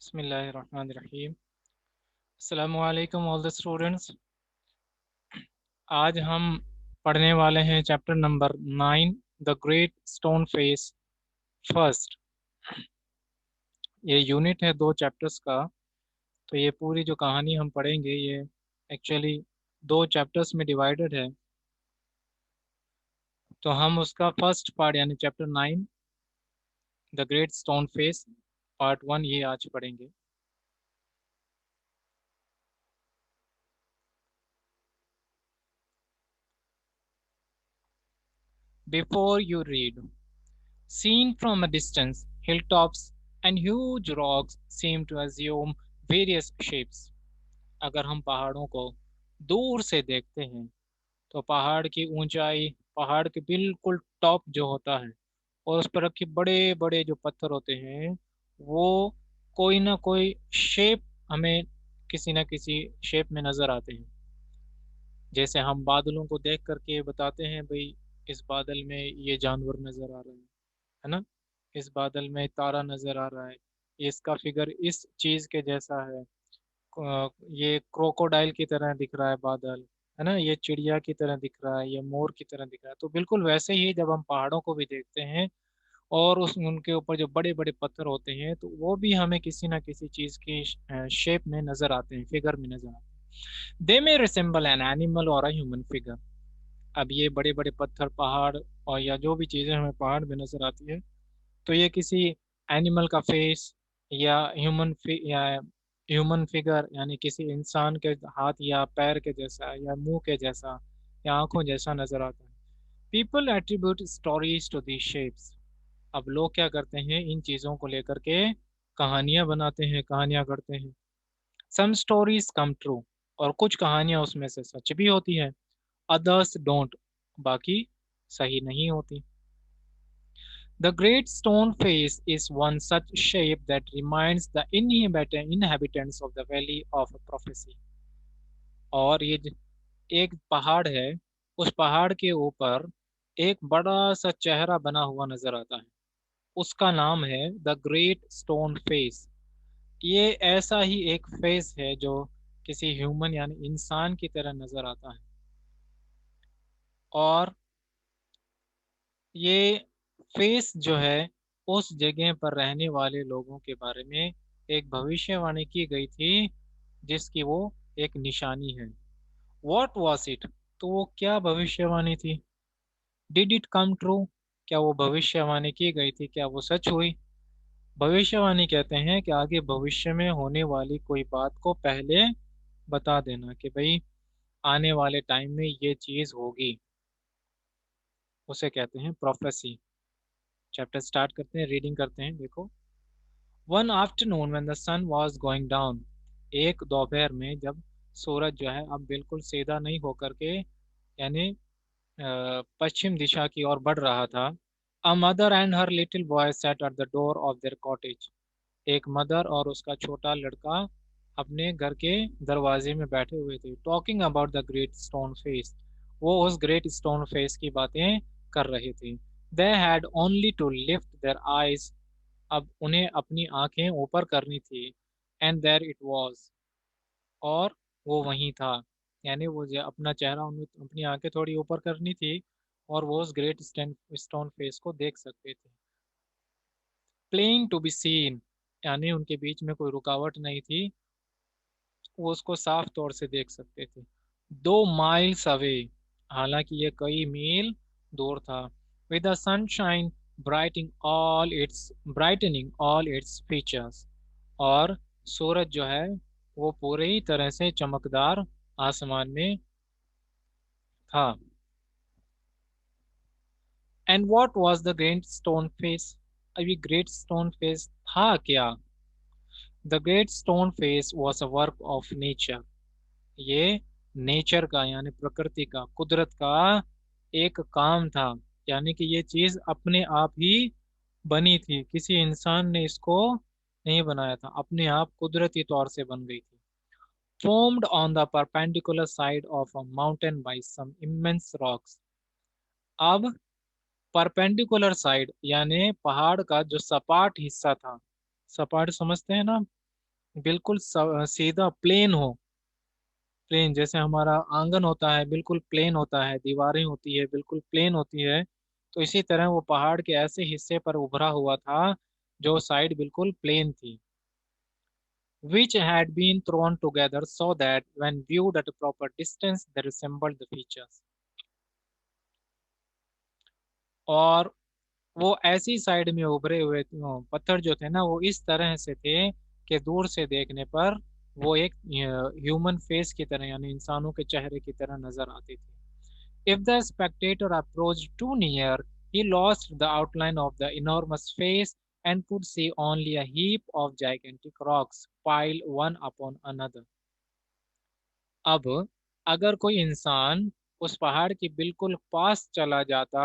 बिस्मिल्लाहिर्रहमानिर्रहीम। अस्सलामु अलैकुम ऑल द स्टूडेंट्स। आज हम पढ़ने वाले हैं chapter number 9, the great stone face first. ये यूनिट है 2 चैप्टर्स का। तो ये पूरी जो कहानी हम पढ़ेंगे ये एक्चुअली 2 चैप्टर्स में डिवाइडेड है। तो हम उसका फर्स्ट पार्ट यानी chapter 9, the great stone face part 1 ये आज पढ़ेंगे। Before you read, seen from a distance, hilltops and huge rocks seem to assume various shapes. अगर हम पहाड़ों को दूर से देखते हैं तो पहाड़ की ऊंचाई, पहाड़ के बिल्कुल टॉप जो होता है और उस पर रखे बड़े बड़े जो पत्थर होते हैं वो कोई ना कोई शेप हमें किसी ना किसी शेप में नजर आते हैं। जैसे हम बादलों को देख करके बताते हैं भाई इस बादल में ये जानवर नजर आ रहा है ना, इस बादल में तारा नजर आ रहा है, इसका फिगर इस चीज के जैसा है। ये क्रोकोडाइल की तरह दिख रहा है बादल, है ना, ये चिड़िया की तरह दिख रहा है, ये मोर की तरह दिख रहा है। तो बिल्कुल वैसे ही जब हम पहाड़ों को भी देखते हैं और उस उनके ऊपर जो बड़े बड़े पत्थर होते हैं तो वो भी हमें किसी ना किसी चीज की शेप में नजर आते हैं, फिगर में नजर आते हैं। दे मे रिसेंबल एन एनिमल और अ ह्यूमन फिगर। अब ये बड़े बड़े पत्थर, पहाड़ और या जो भी चीजें हमें पहाड़ में नजर आती है तो ये किसी एनिमल का फेस या या ह्यूमन फिगर यानी किसी इंसान के हाथ या पैर के जैसा या मुंह के जैसा या आंखों जैसा नजर आता है। People attribute stories to the shapes. अब लोग क्या करते हैं, इन चीजों को लेकर के कहानियां बनाते हैं, कहानियां करते हैं। सम स्टोरीज कम ट्रू, और कुछ कहानियां उसमें से सच भी होती हैं। अदर्स डोंट, बाकी सही नहीं होती। The great stone face is one such shape that reminds the inhabitants of the valley of prophecy. और ये एक पहाड़ है, उस पहाड़ के ऊपर एक बड़ा सा चेहरा बना हुआ नजर आता है। उसका नाम है द ग्रेट स्टोन फेस। ये ऐसा ही एक फेस है जो किसी ह्यूमन यानी इंसान की तरह नजर आता है। और ये फेस जो है उस जगह पर रहने वाले लोगों के बारे में एक भविष्यवाणी की गई थी जिसकी वो एक निशानी है। वॉट वॉज इट, तो वो क्या भविष्यवाणी थी। डिड इट कम ट्रू, क्या वो भविष्यवाणी की गई थी, क्या वो सच हुई। भविष्यवाणी कहते हैं कि आगे भविष्य में होने वाली कोई बात को पहले बता देना कि भाई आने वाले टाइम में ये चीज होगी, उसे कहते हैं प्रोफेसी। चैप्टर स्टार्ट करते हैं, रीडिंग करते हैं, देखो। One afternoon when the sun was going down, एक दोपहर में जब सूरज जो है अब बिल्कुल सीधा नहीं होकर के यानी पश्चिम दिशा की ओर बढ़ रहा था। A mother and her little boy sat at the door of their cottage. एक मदर और उसका छोटा लड़का अपने घर के दरवाजे में बैठे हुए थे। Talking about the great stone face, वो उस ग्रेट स्टोन फेस की बातें कर रहे थे। They had only to lift their eyes, अब उन्हें अपनी आंखें ऊपर करनी थी। एंड देयर इट वाज, और वो वहीं था। यानी वो जो अपना चेहरा उन्हें अपनी आंखें थोड़ी ऊपर करनी थी और वो उस ग्रेट स्टोन फेस को देख सकते थे। प्लेन टू बी सीन, यानी उनके बीच में कोई रुकावट नहीं थी, वो उसको साफ तौर से देख सकते थे। 2 माइल्स अवे, हालांकि ये कई मील दूर था। With the sunshine brightening all its features, और सूरज जो है वो पूरी ही तरह से चमकदार आसमान में था। And what was the great stone face, अभी ग्रेट स्टोन फेस था क्या। The great stone face was a work of nature, ये नेचर का यानी प्रकृति का, कुदरत का एक काम था। यानी कि ये चीज अपने आप ही बनी थी, किसी इंसान ने इसको नहीं बनाया था, अपने आप कुदरती तौर से बन गई थी। Formed on the perpendicular side of a mountain by some immense rocks। अब परपेंडिकुलर साइड यानी पहाड़ का जो सपाट हिस्सा था, सपाट समझते हैं ना, बिल्कुल सीधा प्लेन हो, प्लेन जैसे हमारा आंगन होता है बिल्कुल प्लेन होता है, दीवारें होती है बिल्कुल प्लेन होती है, तो इसी तरह वो पहाड़ के ऐसे हिस्से पर उभरा हुआ था जो साइड बिल्कुल प्लेन थी, which had been thrown together so that when viewed at a proper distance they resembled the features। और वो ऐसी साइड में उभरे हुए पत्थर जो थे ना वो इस तरह से थे कि दूर से देखने पर वो एक ह्यूमन फेस की तरह यानी इंसानों के चेहरे की तरह नजर आती थी। If the spectator approached too near, he lost the outline of the enormous face and could see only a heap of gigantic rocks piled one upon another। अब अगर कोई इंसान उस पहाड़ के बिल्कुल पास चला जाता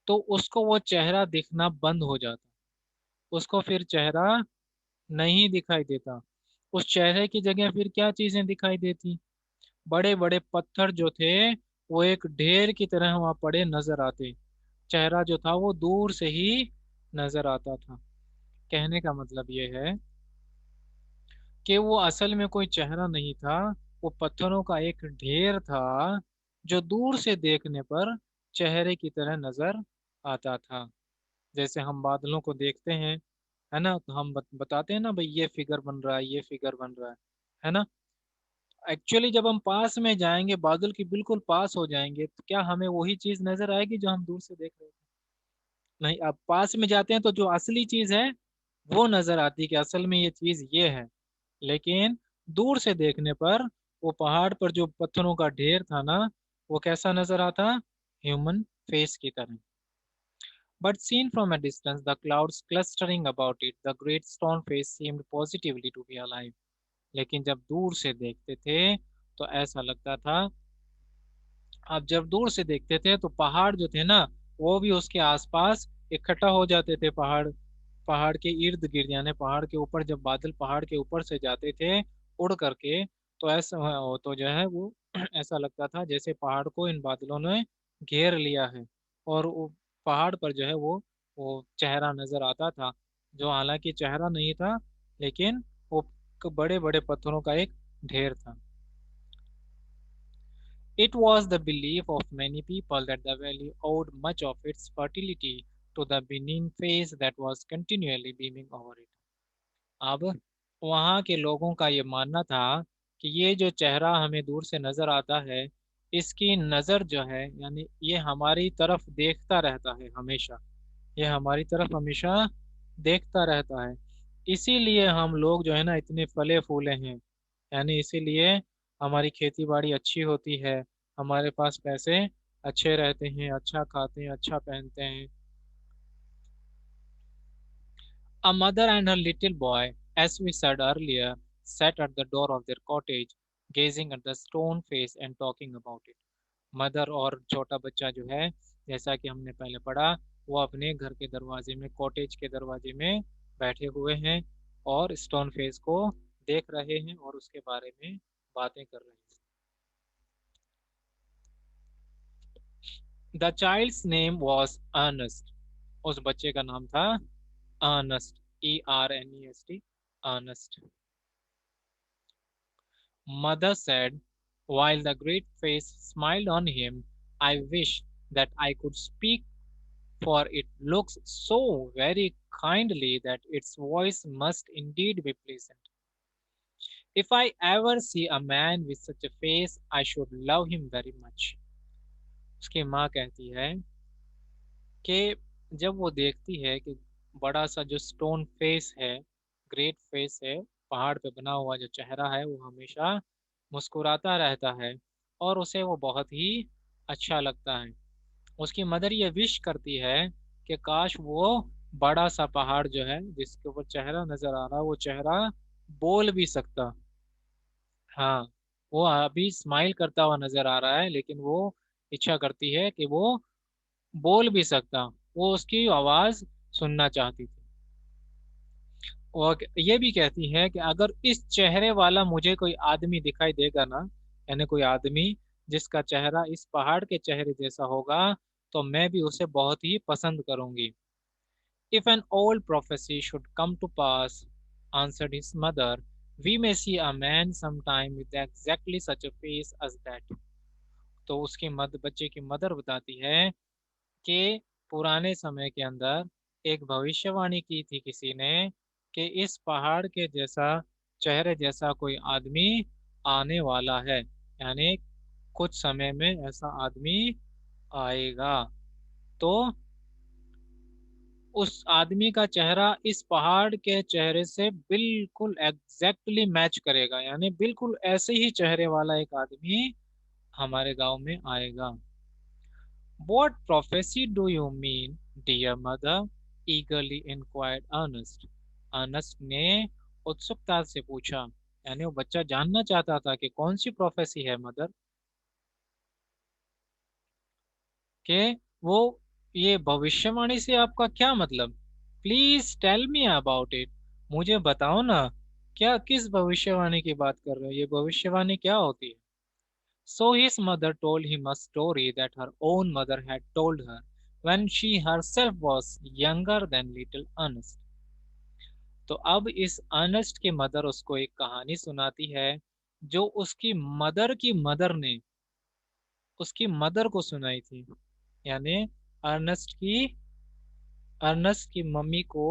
तो उसको वो चेहरा दिखना बंद हो जाता, उसको फिर चेहरा नहीं दिखाई देता। उस चेहरे की जगह फिर क्या चीजें दिखाई देती? बड़े बड़े पत्थर जो थे वो एक ढेर की तरह वहां पड़े नजर आते, चेहरा जो था वो दूर से ही नजर आता था। कहने का मतलब ये है कि वो असल में कोई चेहरा नहीं था, वो पत्थरों का एक ढेर था जो दूर से देखने पर चेहरे की तरह नजर आता था। जैसे हम बादलों को देखते हैं, है ना, तो हम बताते हैं ना भाई ये फिगर बन रहा है, ये फिगर बन रहा है ना। एक्चुअली जब हम पास में जाएंगे, बादल के बिल्कुल पास हो जाएंगे, तो क्या हमें वही चीज नजर आएगी जो हम दूर से देख रहे थे? नहीं, अब पास में जाते हैं तो जो असली चीज है वो नजर आती है कि असल में ये चीज ये है। लेकिन दूर से देखने पर वो पहाड़ पर जो पत्थरों का ढेर था ना वो कैसा नजर आता? ह्यूमन फेस की तरह। But seen from a distance, the clouds clustering about it, the great stone face seemed positively to be alive। लेकिन जब दूर से देखते थे तो ऐसा लगता था, अब जब दूर से देखते थे तो पहाड़ जो थे ना वो भी उसके आसपास इकट्ठा हो जाते थे, पहाड़ पहाड़ के इर्द गिर्द, यानी पहाड़ के ऊपर जब बादल पहाड़ के ऊपर से जाते थे उड़ करके, तो ऐसा तो जो है वो ऐसा लगता था जैसे पहाड़ को इन बादलों ने घेर लिया है। और वो पहाड़ पर जो है वो चेहरा नजर आता था, जो हालांकि चेहरा नहीं था, लेकिन वो बड़े बड़े पत्थरों का एक ढेर था। It was the belief of many people that the valley owed much of its fertility to the benign face that was continually beaming over it। अब वहाँ के लोगों का ये मानना था कि ये जो चेहरा हमें दूर से नजर आता है, इसकी नजर जो है यानी ये हमारी तरफ देखता रहता है हमेशा, ये हमारी तरफ हमेशा देखता रहता है। इसीलिए हम लोग जो है ना इतने फले फूले हैं, यानी इसीलिए हमारी खेती बाड़ी अच्छी होती है, हमारे पास पैसे अच्छे रहते हैं, अच्छा खाते हैं, अच्छा पहनते हैं। A mother and her little boy, as we said earlier, sat at the door of their cottage, gazing at the stone face and talking about it। Mother और छोटा बच्चा जो है, जैसा कि हमने पहले पढ़ा, वो अपने घर के दरवाजे में, कॉटेज के दरवाजे में बैठे हुए हैं और स्टोन फेस को देख रहे हैं और उसके बारे में बातें कर रहे हैं। The child's name was Ernest. उस बच्चे का नाम था Ernest, ERNEST, Ernest. Mother said, while the great face smiled on him, I wish that I could speak, for it looks so very kindly that its voice must indeed be pleasant। If I ever see a man with such a face, I should love him very much। उसकी माँ कहती है कि जब वो देखती है कि बड़ा सा जो स्टोन फेस है, ग्रेट फेस है, पहाड़ पे बना हुआ जो चेहरा है वो हमेशा मुस्कुराता रहता है और उसे वो बहुत ही अच्छा लगता है। उसकी मदर ये विश करती है कि काश वो बड़ा सा पहाड़ जो है जिसके ऊपर चेहरा नजर आ रहा है वो चेहरा बोल भी सकता। हाँ, वो अभी स्माइल करता हुआ नजर आ रहा है लेकिन वो इच्छा करती है कि वो बोल भी सकता, वो उसकी आवाज सुनना चाहती थी। और ये भी कहती है कि अगर इस चेहरे वाला मुझे कोई आदमी दिखाई देगा ना, यानी कोई आदमी जिसका चेहरा इस पहाड़ के चेहरे जैसा होगा, तो मैं भी उसे बहुत ही पसंद करूंगी। If an old prophecy should come to pass, answered his mother. We may see a man sometime with exactly such a face as that. तो उसकी बच्चे की मदर बताती है कि पुराने समय के अंदर एक भविष्यवाणी की थी किसी ने कि इस पहाड़ के जैसा चेहरे जैसा कोई आदमी आने वाला है, यानी कुछ समय में ऐसा आदमी आएगा। तो उस आदमी का चेहरा इस पहाड़ के चेहरे से बिल्कुल एग्जैक्टली मैच करेगा, यानी बिल्कुल ऐसे ही चेहरे वाला एक आदमी हमारे गांव में आएगा। What prophecy do you mean, dear mother? Eagerly inquired Ernest. Ernest ने उत्सुकता से पूछा, यानी वो बच्चा जानना चाहता था कि कौन सी प्रोफेसी है मदर, कि वो ये भविष्यवाणी से आपका क्या मतलब? Please tell me about it. मुझे बताओ ना, क्या किस भविष्यवाणी की बात कर रहे हो, ये भविष्यवाणी क्या होती है? So his mother told him a story that her own mother had told her when she herself was younger than little Ernest. तो अब इस अर्नेस्ट की मदर उसको एक कहानी सुनाती है जो उसकी मदर ने उसकी मदर को सुनाई थी, यानी अर्नेस्ट की अर्नेस्ट की मम्मी को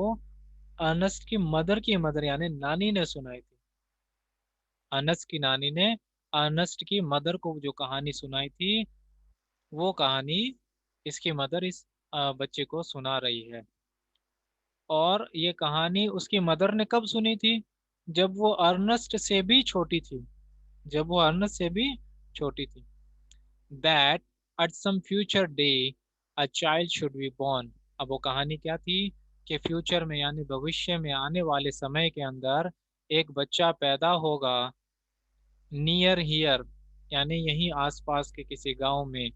अर्नेस्ट की मदर यानी नानी ने सुनाई थी। अर्नेस्ट की नानी ने अर्नेस्ट की मदर को जो कहानी सुनाई थी, वो कहानी इसकी मदर इस बच्चे को सुना रही है। और ये कहानी उसकी मदर ने कब सुनी थी? जब वो अर्नेस्ट से भी छोटी थी, जब वो अर्नेस्ट से भी छोटी थी। That at some future day a child should be born। अब वो कहानी क्या थी कि फ्यूचर में यानी भविष्य में आने वाले समय के अंदर एक बच्चा पैदा होगा, नियर हियर यानी यहीं आसपास के किसी गांव में,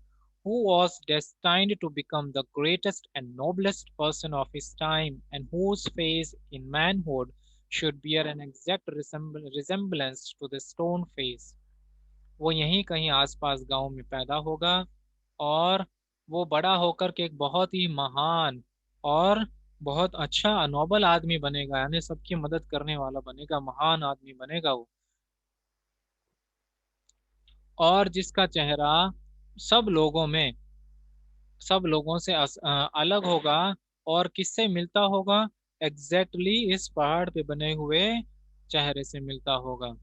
who was destined to become the greatest and noblest person of his time and whose face in manhood should bear an exact resemblance to the stone face। वो यहीं कहीं आसपास गांव में पैदा होगा और वो बड़ा होकर के एक बहुत ही महान और बहुत अच्छा नोबल आदमी बनेगा, यानी सबकी मदद करने वाला बनेगा, महान आदमी बनेगा वो। और जिसका चेहरा सब लोगों में सब लोगों से अलग होगा। और किससे मिलता होगा? एग्जैक्टली इस पहाड़ पे बने हुए चेहरे से मिलता होगा।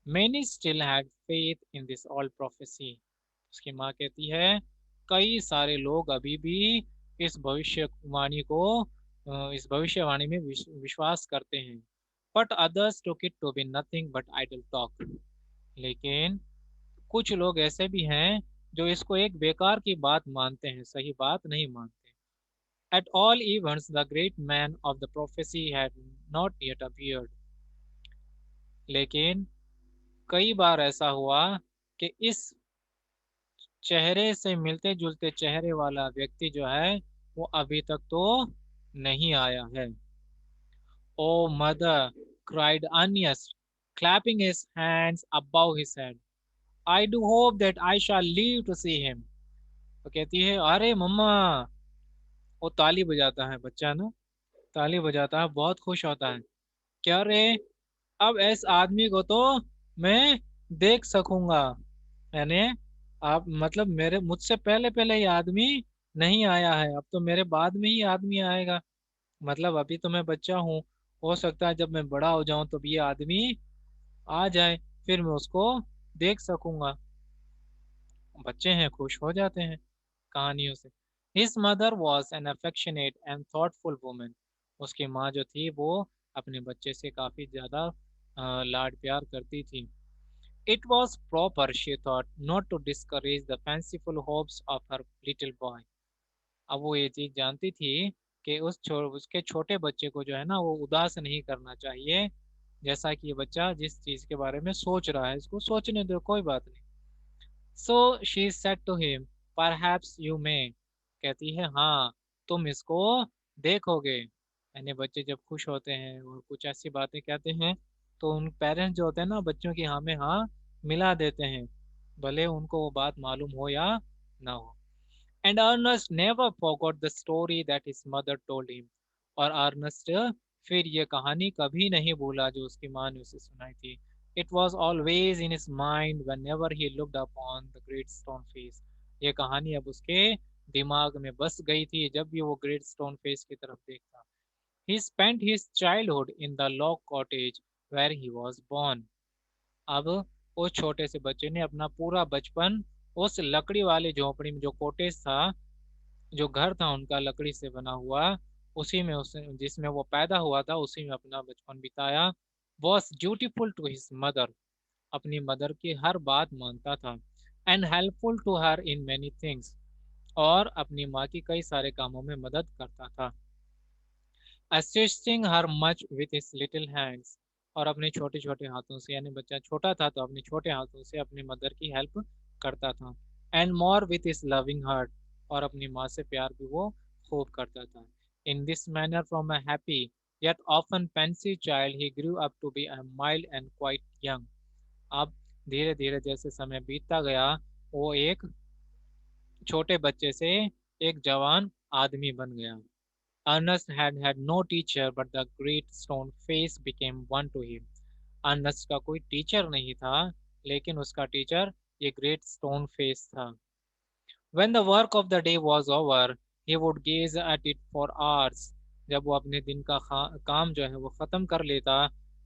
Many still had faith in this old prophecy। उसकी माँ कहती है कई सारे लोग अभी भी इस भविष्यवाणी को इस भविष्यवाणी में विश्वास करते हैं। But others took it to be nothing but idle talk। लेकिन कुछ लोग ऐसे भी हैं जो इसको एक बेकार की बात मानते हैं, सही बात नहीं मानते। At all events, the great man of the prophecy had not yet appeared। लेकिन कई बार ऐसा हुआ कि इस चेहरे से मिलते जुलते चेहरे वाला व्यक्ति जो है वो अभी तक तो नहीं आया है। ओ mother, cried Ernest, clapping his hands above his head, I do hope that I shall live to see him। तो कहती है अरे मम्मा, वो ताली बजाता है बच्चा ना, ताली बजाता है, बहुत खुश होता है। क्या रे, अब इस आदमी को तो मैं देख सकूंगा, यानी आप मतलब मेरे मुझसे पहले पहले ये आदमी नहीं आया है, अब तो मेरे बाद में ही आदमी आएगा। मतलब अभी तो मैं बच्चा हूँ, हो सकता है जब मैं बड़ा हो जाऊं तो ये आदमी आ जाए, फिर मैं उसको देख सकूंगा। बच्चे हैं, खुश हो जाते हैं कहानियों से। His mother was an affectionate and thoughtful woman। उसकी माँ जो थी वो अपने बच्चे से काफी ज्यादा लाड प्यार करती थी। It was proper, she thought, not to discourage the fanciful hopes of her little boy। अब वो ये चीज जानती थी कि उसके छोटे बच्चे को जो है ना वो उदास नहीं करना चाहिए। जैसा कि ये बच्चा जिस चीज के बारे में सोच रहा है इसको सोचने दो, कोई बात नहीं। So she said to him, perhaps you may। कहती है हाँ, तुम इसको देखोगे। यानी बच्चे जब खुश होते हैं और कुछ ऐसी बातें कहते हैं तो उन पेरेंट्स जो होते हैं ना बच्चों की हाँ में हाँ मिला देते हैं, भले उनको वो बात मालूम हो या ना हो। And Ernest never forgot the story that his mother told him। और अर्नेस्ट फिर ये कहानी कभी नहीं भूला जो उसकी माँ ने उसे सुनाई थी। It was always in his mind when ever he looked upon the great stone face. ये कहानी अब उसके दिमाग में बस गई थी जब भी वो ग्रेट स्टोन फेस की तरफ देखता। He spent his childhood in the log cottage where he was born। अब उस छोटे से बच्चे ने अपना पूरा बचपन उस लकड़ी वाली झोपड़ी में, जो कॉटेज था, जो घर था उनका लकड़ी से बना हुआ, उसी में उसे जिसमें वो पैदा हुआ था उसी में अपना बचपन बिताया। Was dutiful to his mother. अपनी मदर की हर बात मानता था। And helpful to her in many things. और अपनी माँ की कई सारे कामों में मदद करता था। Assisting her much with his little hands. और अपने छोटे छोटे हाथों से, यानी बच्चा छोटा था तो अपने छोटे हाथों से अपनी मदर की हेल्प करता था। And more with his loving heart. और अपनी माँ से प्यार भी वो खूब करता था। In this manner from a happy yet often pensive child he grew up to be a mild and quite young। अब धीरे धीरे जैसे समय बीतता गया, वो एक छोटे बच्चे से एक जवान आदमी बन गया। Ernest had had no teacher, but the great stone face became one to him। Ernst का कोई टीचर नहीं था, लेकिन उसका टीचर ये ग्रेट स्टोन फेस था। When the work of the day was over, he would gaze at it for hours। जब वो अपने दिन का काम जो है वो खत्म कर लेता,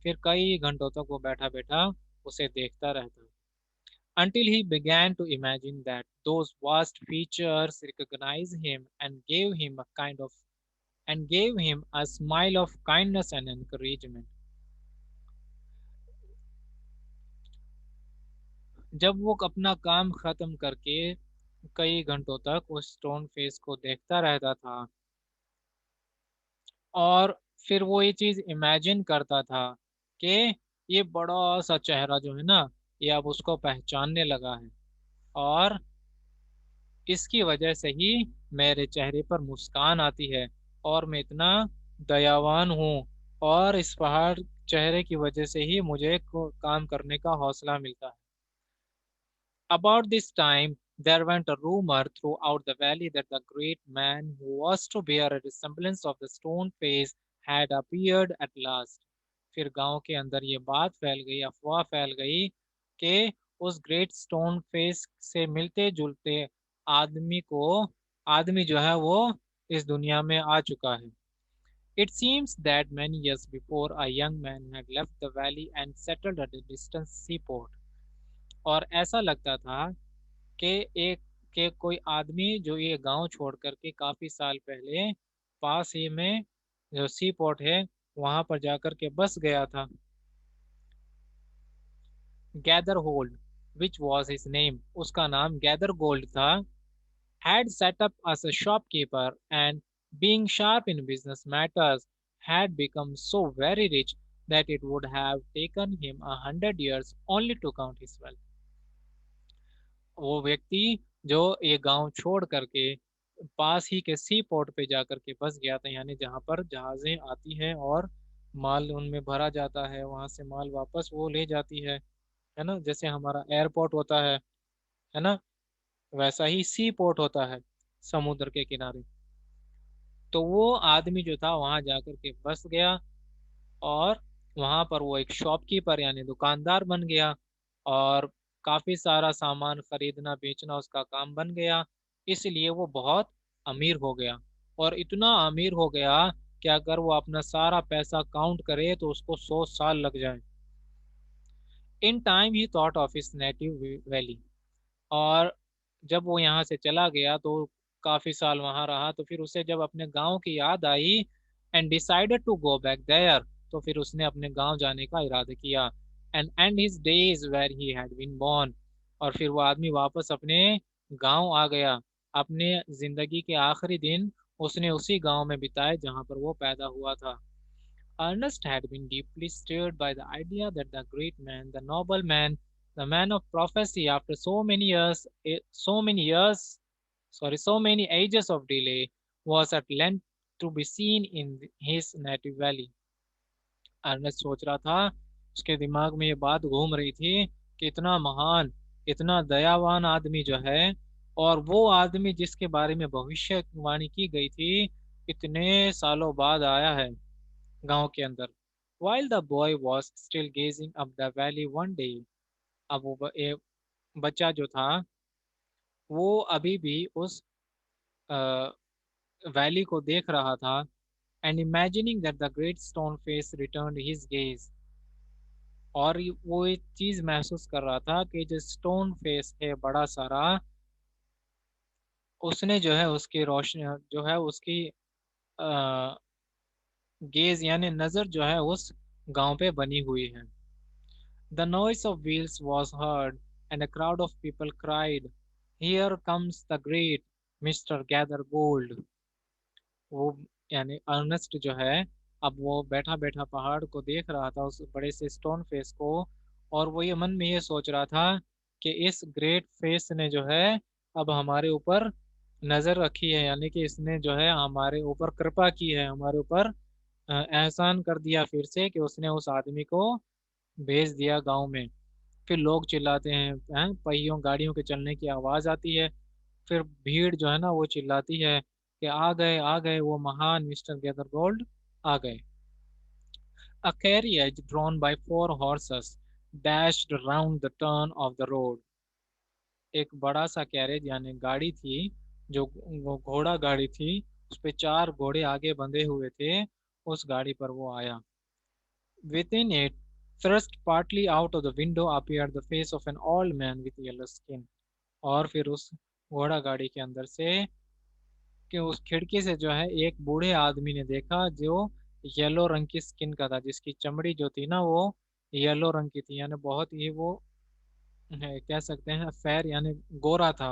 फिर कई घंटों तक वो बैठा बैठा उसे देखता रहता। Until he began to imagine that those vast features recognized him and gave him a smile of kindness and encouragement। जब वो अपना काम खत्म करके कई घंटों तक उस स्टोन फेस को देखता रहता था, और फिर वो ये चीज इमेजिन करता था कि ये बड़ा सा चेहरा जो है ना, ये अब उसको पहचानने लगा है, और इसकी वजह से ही मेरे चेहरे पर मुस्कान आती है, और मैं इतना दयावान हूँ, और इस पहाड़ चेहरे की वजह से ही मुझे काम करने का हौसला मिलता है। About this time, there went a rumor throughout the valley that the great man who was to bear a resemblance of the stone face had appeared at last। फिर गांव के अंदर ये बात फैल गई, अफवाह फैल गई कि उस ग्रेट स्टोन फेस से मिलते जुलते आदमी को आदमी जो है वो इस दुनिया में आ चुका है। It seems that many years before, a young man had left the valley and settled at a distant seaport। और ऐसा लगता था कि एक के कोई आदमी जो ये गांव छोड़ करके काफी साल पहले पास ही में जो सी पोर्ट है वहां पर जाकर के बस गया था। Gather hold, which was his name, उसका नाम गैदर गोल्ड था, had set up as a shopkeeper and being sharp in business matters had become so very rich that it would have taken him 100 years only to count his wealth। वो व्यक्ति जो ये गांव छोड़ करके पास ही के सी port पे जाकर के बस गया था, यानी जहां पर जहाजें आती हैं और माल उनमें भरा जाता है, वहां से माल वापस वो ले जाती है ना, जैसे हमारा एयरपोर्ट होता है ना, वैसा ही सी पोर्ट होता है समुद्र के किनारे। तो वो आदमी जो था वहां जाकर के बस गया, और वहां पर वो एक शॉपकीपर यानी दुकानदार बन गया, और काफी सारा सामान खरीदना बेचना उसका काम बन गया। इसलिए वो बहुत अमीर हो गया, और इतना अमीर हो गया कि अगर वो अपना सारा पैसा काउंट करे तो उसको 100 साल लग जाए। In time he thought of his native valley. और जब वो यहाँ से चला गया तो काफी साल वहां रहा, तो फिर उसे जब अपने गांव की याद आई and decided to go back there, तो फिर उसने अपने गांव जाने का इरादा किया। And his days where he had been born. और फिर वो आदमी वापस अपने गांव आ गया। अपने जिंदगी के आखिरी दिन उसने उसी गांव में बिताए जहां पर वो पैदा हुआ था। Ernest had been deeply stirred by the idea that the great man, the noble man, the man of prophecy, after so many ages of delay, was at length to be seen in his native valley। Ernest सोच रहा था, उसके दिमाग में ये बात घूम रही थी कि इतना महान, इतना दयावान आदमी जो है, और वो आदमी जिसके बारे में भविष्यवाणी की गई थी, इतने सालों बाद आया है। गांव के अंदर। While the boy was still gazing up the valley one day, अब बच्चा जो था वो अभी भी उस वैली को देख रहा था, and imagining that the great stone face returned his gaze, और वो एक चीज महसूस कर रहा था कि जो स्टोन फेस है बड़ा सारा, उसने जो है उसकी रोशनी जो है उसकी गेज यानी नजर जो है उस गांव पे बनी हुई है। The noise of wheels was heard, and a crowd of people cried, "Here comes the great Mr. Gather Gold." वो यानी अर्नेस्ट जो है, अब वो बैठा बैठा पहाड़ को देख रहा था, उस बड़े से स्टोन फेस को, और वो ये मन में ये सोच रहा था कि इस ग्रेट फेस ने जो है अब हमारे ऊपर नजर रखी है, यानी कि इसने जो है हमारे ऊपर कृपा की है, हमारे ऊपर एहसान कर दिया फिर से कि उसने उस आदमी को भेज दिया गांव में। फिर लोग चिल्लाते हैं, पहियों गाड़ियों के चलने की आवाज आती है। फिर भीड़ जो है ना वो चिल्लाती है कि आ गए वो महान मिस्टर गैदरगोल्ड आ गए। A carriage drawn by 4 horses dashed round the turn of the road. एक बड़ा सा कैरेज यानी गाड़ी थी, जो वो घोड़ा गाड़ी थी, उस पे 4 घोड़े आगे बंधे हुए थे, उस गाड़ी पर वो आया। Within it, thrust partly out of the window, appeared the face of an old man with yellow skin. और फिर उस घोड़ा गाड़ी के अंदर से कि उस खिड़की से जो है एक बूढ़े आदमी ने देखा, जो येलो रंग की स्किन का था, जिसकी चमड़ी जो थी ना वो येलो रंग की थी, यानी बहुत ही वो कह सकते हैं फैर यानी गोरा था।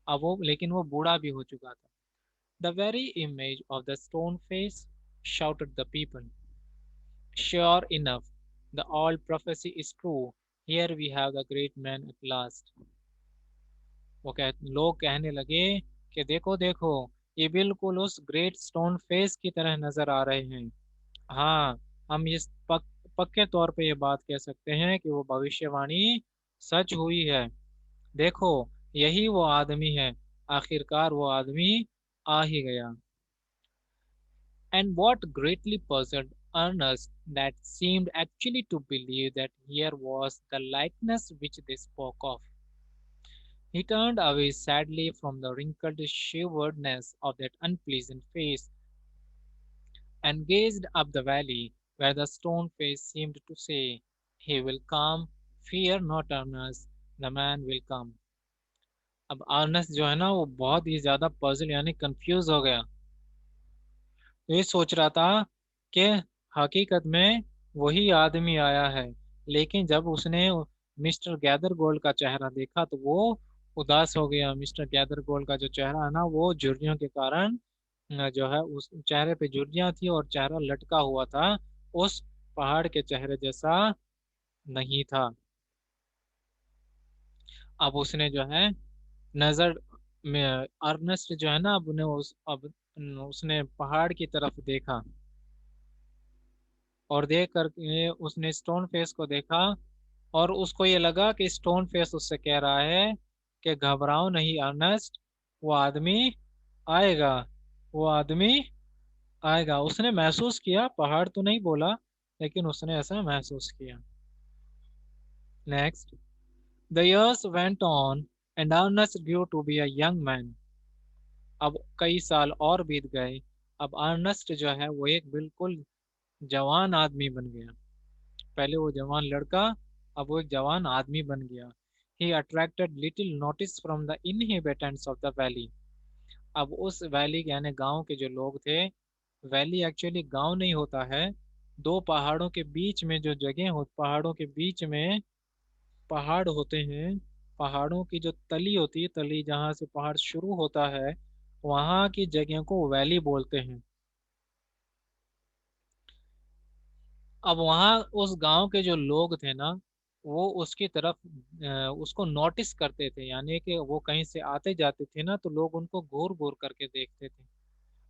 अब वो लेकिन वो बूढ़ा भी हो चुका था। The very image of the stone face, shouted the people. Sure enough, the old prophecy is true. Here we have the great man at last. लोग कहने लगे कि देखो देखो, ये बिल्कुल उस ग्रेट स्टोन फेस की तरह नजर आ रहे हैं। हाँ, हम इस पक्के तौर पे ये बात कह सकते हैं कि वो भविष्यवाणी सच हुई है। देखो, यही वो आदमी है, आखिरकार वो आदमी आ ही गया। And what greatly puzzled Ernest, that seemed actually to believe that here was the likeness which they spoke of. He turned away sadly from the wrinkled shiveredness of that unpleasant face, and gazed up the valley, where the stone face seemed to say, "He will come, fear not, Ernest, the man will come." अब Ernst जो है ना वो बहुत ही ज्यादा puzzle यानी confuse हो गया। ये सोच रहा था कि हकीकत में वही आदमी आया है, लेकिन जब उसने मिस्टर गैदर गोल्ड का चेहरा देखा तो वो उदास हो गया। मिस्टर गैदर गोल्ड का जो चेहरा है ना वो झुर्रियों के कारण जो है उस चेहरे पे झुर्रियां थी और चेहरा लटका हुआ था, उस पहाड़ के चेहरे जैसा नहीं था। अब उसने जो है नजर में अर्नेस्ट जो है ना अब उन्हें अब उसने पहाड़ की तरफ देखा, और देख कर उसने स्टोन फेस को देखा, और उसको ये लगा कि स्टोन फेस उससे कह रहा है कि घबराओ नहीं अर्नेस्ट, वो आदमी आएगा, वो आदमी आएगा। उसने महसूस किया, पहाड़ तो नहीं बोला, लेकिन उसने ऐसा महसूस किया। Next, the years went on and Ernest grew to be a young man. अब कई साल और बीत गए। अब अर्नेस्ट जो है वो एक बिल्कुल जवान आदमी बन गया। पहले वो जवान लड़का, अब वो एक जवान आदमी बन गया। He attracted little notice from the inhabitants of the valley. अब उस वैली यानी गांव के जो लोग थे, वैली एक्चुअली गांव नहीं होता है, दो पहाड़ों के बीच में जो जगह हो, पहाड़ों के बीच में पहाड़ होते हैं, पहाड़ों की जो तली होती है, तली जहाँ से पहाड़ शुरू होता है, वहां की जगह को वैली बोलते हैं। अब वहाँ उस गांव के जो लोग थे ना, वो उसकी तरफ उसको नोटिस करते थे, यानी कि वो कहीं से आते जाते थे ना तो लोग उनको घूर घूर करके देखते थे।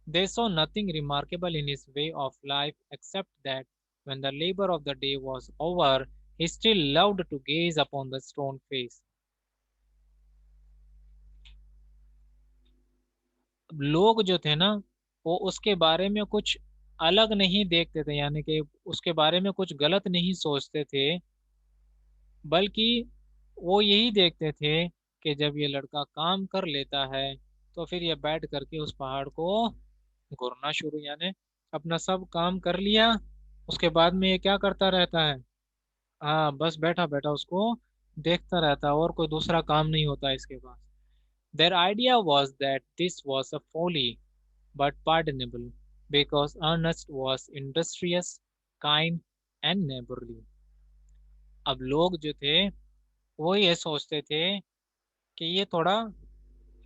They saw nothing remarkable in his way of life except that when the labor of the day was over, he still loved to gaze upon the stone face. अब लोग जो थे ना वो उसके बारे में कुछ अलग नहीं देखते थे, यानी कि उसके बारे में कुछ गलत नहीं सोचते थे, बल्कि वो यही देखते थे कि जब ये लड़का काम कर लेता है तो फिर ये बैठ करके उस पहाड़ को घूरना शुरू, यानी अपना सब काम कर लिया, उसके बाद में ये क्या करता रहता है, हाँ बस बैठा बैठा उसको देखता रहता है और कोई दूसरा काम नहीं होता इसके पास। Their idea was that this was a folly but pardonable because Ernest was industrious, kind and neighborly. अब लोग जो थे वो ये सोचते थे कि ये थोड़ा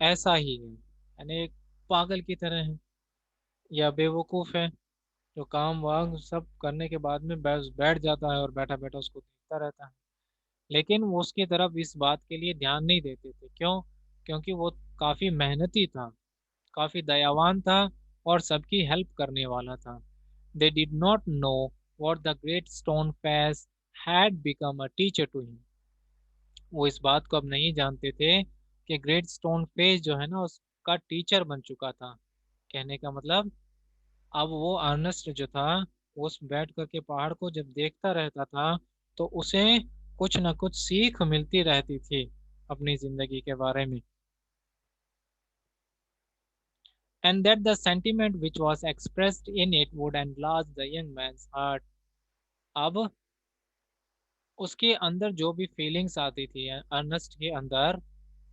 ऐसा ही है, यानी एक पागल की तरह है या बेवकूफ है, जो काम वाम सब करने के बाद में बस बैठ जाता है और बैठा बैठा उसको देखता रहता है। लेकिन वो उसकी तरफ इस बात के लिए ध्यान नहीं देते थे, क्यों? क्योंकि वो काफी मेहनती था, काफी दयावान था और सबकी हेल्प करने वाला था। They did not know what the great stone face had become a teacher to him. वो इस बात को अब नहीं जानते थे कि ग्रेट स्टोन फेस जो है ना उसका टीचर बन चुका था। कहने का मतलब, अब वो अर्नेस्ट जो था वो उस बैठ करके पहाड़ को जब देखता रहता था तो उसे कुछ ना कुछ सीख मिलती रहती थी अपनी जिंदगी के बारे में। And that the sentiment which was expressed in it would enlarge the young man's heart. अब उसके अंदर जो भी फीलिंग्स आती थी, अर्नेस्ट के अंदर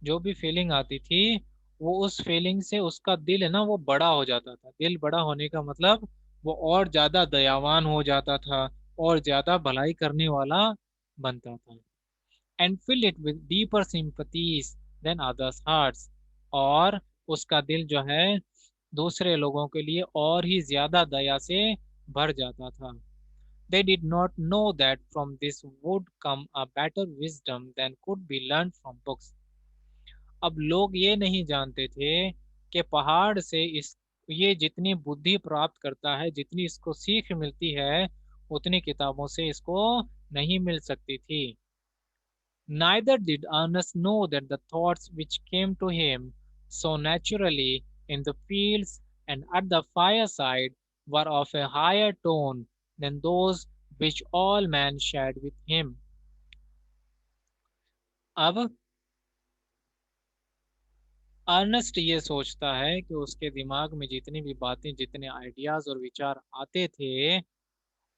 जो भी फीलिंग आती थी, वो उस फीलिंग से उसका दिल है ना वो बड़ा हो जाता था। दिल बड़ा होने का मतलब वो और ज्यादा दयावान हो जाता था और ज्यादा भलाई करने वाला बनता था। And fill it with deeper sympathies than others hearts, और उसका दिल जो है दूसरे लोगों के लिए और ही ज्यादा दया से भर जाता था। They did not know that from this would come a better wisdom than could be learned from books. अब लोग ये नहीं जानते थे कि पहाड़ से इस ये जितनी बुद्धि प्राप्त करता है, जितनी इसको सीख मिलती है, उतनी किताबों से इसको नहीं मिल सकती थी। Neither did Ernest know that the thoughts which came to him so naturally in the fields and at the fireside were of a higher tone than those which all men shared with him. अब Ernest ये सोचता है कि उसके दिमाग में जितनी भी बातें, जितने आइडियाज और विचार आते थे,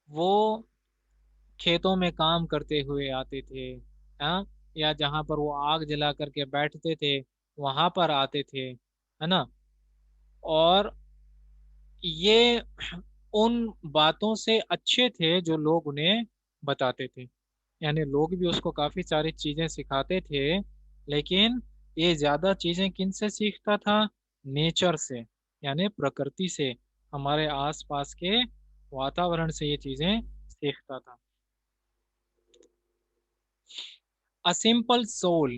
वो खेतों में काम करते हुए आते थे, हाँ, या जहाँ पर वो आग जला करके बैठते थे वहां पर आते थे, है ना। और ये उन बातों से अच्छे थे जो लोग उन्हें बताते थे, यानी लोग भी उसको काफी सारी चीजें सिखाते थे, लेकिन ये ज्यादा चीजें किन से सीखता था? नेचर से, यानी प्रकृति से, हमारे आसपास के वातावरण से ये चीजें सीखता था। A simple soul,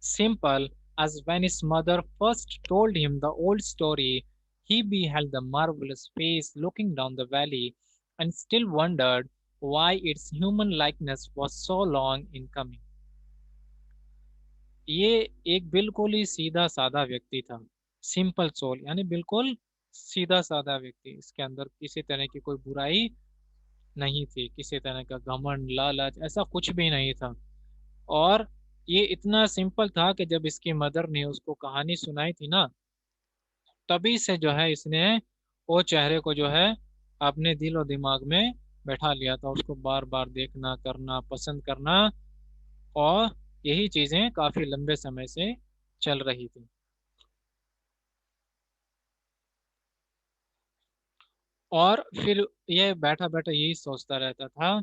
simple as when his mother first told him the old story, he beheld the marvelous face looking down the valley and still wondered why its human likeness was so long in coming. ये एक बिल्कुल ही सीधा साधा व्यक्ति था, simple soul, यानी बिल्कुल सीधा साधा व्यक्ति। इसके अंदर किसी तरह की कोई बुराई नहीं थी, किसी तरह का घमंड लालच ऐसा कुछ भी नहीं था। और ये इतना सिंपल था कि जब इसकी मदर ने उसको कहानी सुनाई थी ना, तभी से जो है इसने वो चेहरे को जो है अपने दिल और दिमाग में बैठा लिया था, उसको बार बार देखना, करना, पसंद करना। और यही चीजें काफी लंबे समय से चल रही थी। और फिर ये बैठा बैठा यही सोचता रहता था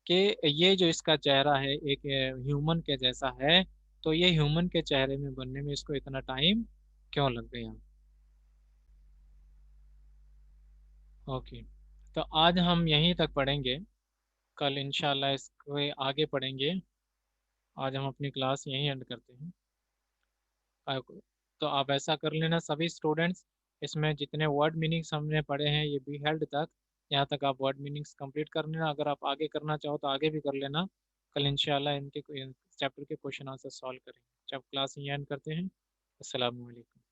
कि ये जो इसका चेहरा है एक ह्यूमन के जैसा है, तो ये ह्यूमन के चेहरे में बनने में इसको इतना टाइम क्यों लग गया। ओके, तो आज हम यहीं तक पढ़ेंगे, कल इंशाल्लाह इसको आगे पढ़ेंगे। आज हम अपनी क्लास यहीं एंड करते हैं। तो आप ऐसा कर लेना सभी स्टूडेंट्स, इसमें जितने वर्ड मीनिंग्स हमने पढ़े हैं ये बी हेल्ड तक, यहाँ तक आप वर्ड मीनिंग्स कंप्लीट कर लेना। अगर आप आगे करना चाहो तो आगे भी कर लेना। कल इंशाल्लाह इनके चैप्टर के क्वेश्चन आंसर सॉल्व करेंगे। जब क्लास यहीं एंड करते हैं। अस्सलाम वालेकुम।